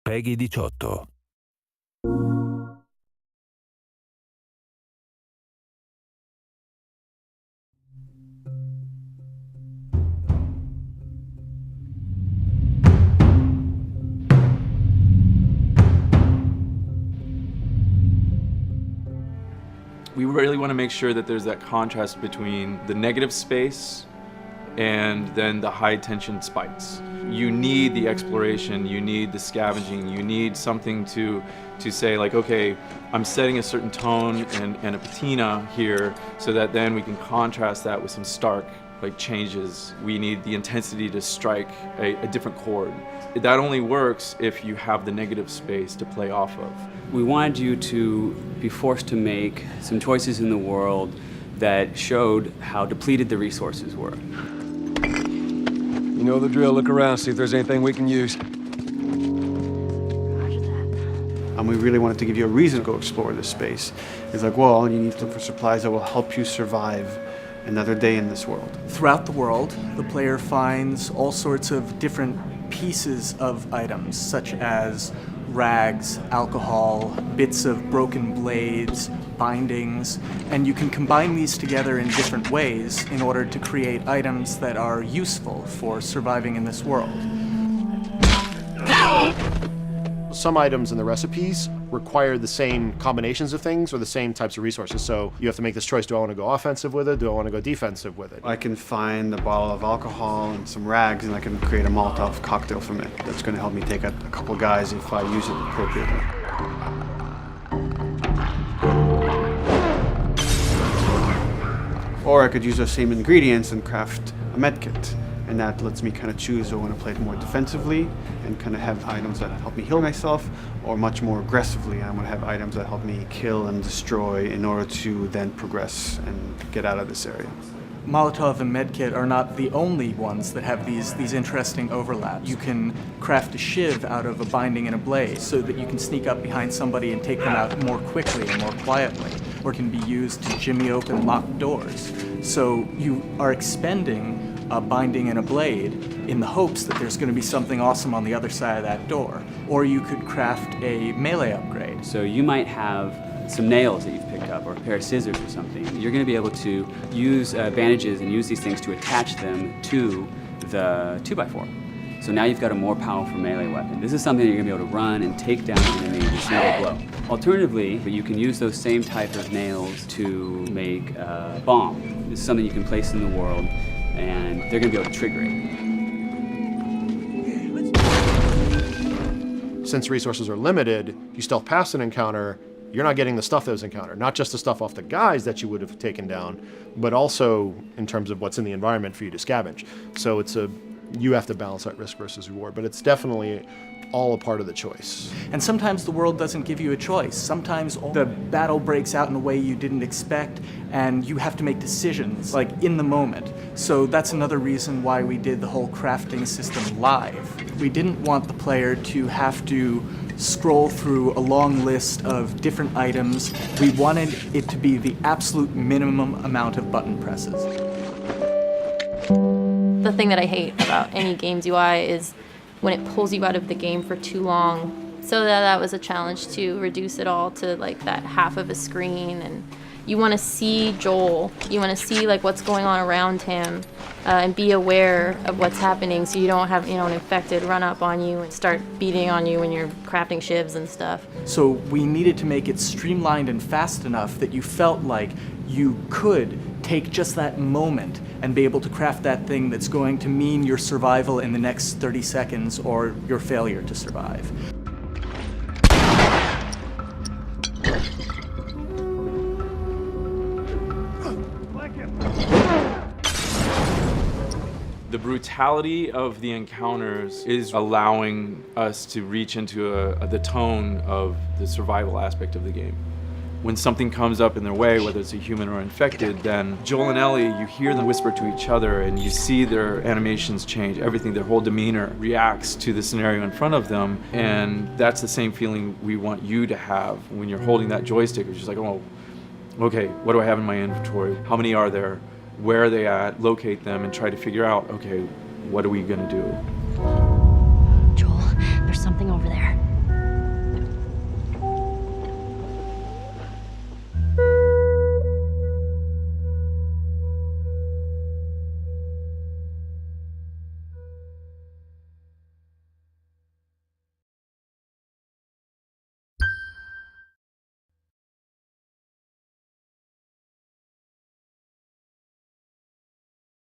Peggy 18. We really want to make sure that there's that contrast between the negative space and then the high tension spikes. You need the exploration, you need the scavenging, you need something to say like, okay, I'm setting a certain tone and a patina here so that then we can contrast that with some stark changes. We need the intensity to strike a different chord. That only works if you have the negative space to play off of. We wanted you to be forced to make some choices in the world that showed how depleted the resources were. You know the drill. Look around, see if there's anything we can use. And we really wanted to give you a reason to go explore this space. It's like, well, you need to look for supplies that will help you survive another day in this world. Throughout the world, the player finds all sorts of different pieces of items, such as rags, alcohol, bits of broken blades, bindings, and you can combine these together in different ways in order to create items that are useful for surviving in this world. Some items in the recipes require the same combinations of things or the same types of resources. So you have to make this choice. Do I want to go offensive with it? Do I want to go defensive with it? I can find a bottle of alcohol and some rags and I can create a Molotov cocktail from it. That's going to help me take out a couple guys if I use it appropriately. Or I could use those same ingredients and craft a med kit. And that lets me kind of choose, do I want to play it more defensively and kind of have items that help me heal myself, or much more aggressively, I want to have items that help me kill and destroy in order to then progress and get out of this area. Molotov and Medkit are not the only ones that have these interesting overlaps. You can craft a shiv out of a binding and a blade so that you can sneak up behind somebody and take them out more quickly and more quietly, or can be used to jimmy open locked doors. So you are expending a binding and a blade in the hopes that there's going to be something awesome on the other side of that door. Or you could craft a melee upgrade. So you might have some nails that you've picked up, or a pair of scissors or something. You're going to be able to use bandages and use these things to attach them to the 2x4. So now you've got a more powerful melee weapon. This is something you're going to be able to run and take down an enemy with a single blow. Alternatively, you can use those same type of nails to make a bomb. This is something you can place in the world, and they're going to be able to trigger it. Since resources are limited, you stealth past an encounter, you're not getting the stuff that was encountered. Not just the stuff off the guys that you would have taken down, but also in terms of what's in the environment for you to scavenge. So you have to balance that risk versus reward, but it's definitely all a part of the choice. And sometimes the world doesn't give you a choice. Sometimes the battle breaks out in a way you didn't expect, and you have to make decisions, in the moment. So that's another reason why we did the whole crafting system live. We didn't want the player to have to scroll through a long list of different items. We wanted it to be the absolute minimum amount of button presses. The thing that I hate about any game's UI is when it pulls you out of the game for too long. So that was a challenge to reduce it all to that half of a screen. And you want to see Joel. You want to see what's going on around him and be aware of what's happening, so you don't have an infected run up on you and start beating on you when you're crafting shivs and stuff. So we needed to make it streamlined and fast enough that you felt like you could take just that moment and be able to craft that thing that's going to mean your survival in the next 30 seconds or your failure to survive. The brutality of the encounters is allowing us to reach into the tone of the survival aspect of the game. When something comes up in their way, whether it's a human or infected, then Joel and Ellie, you hear them whisper to each other and you see their animations change. Everything, their whole demeanor reacts to the scenario in front of them. And that's the same feeling we want you to have when you're holding that joystick. It's just like, oh, okay, what do I have in my inventory? How many are there? Where are they at? Locate them and try to figure out, okay, what are we gonna do?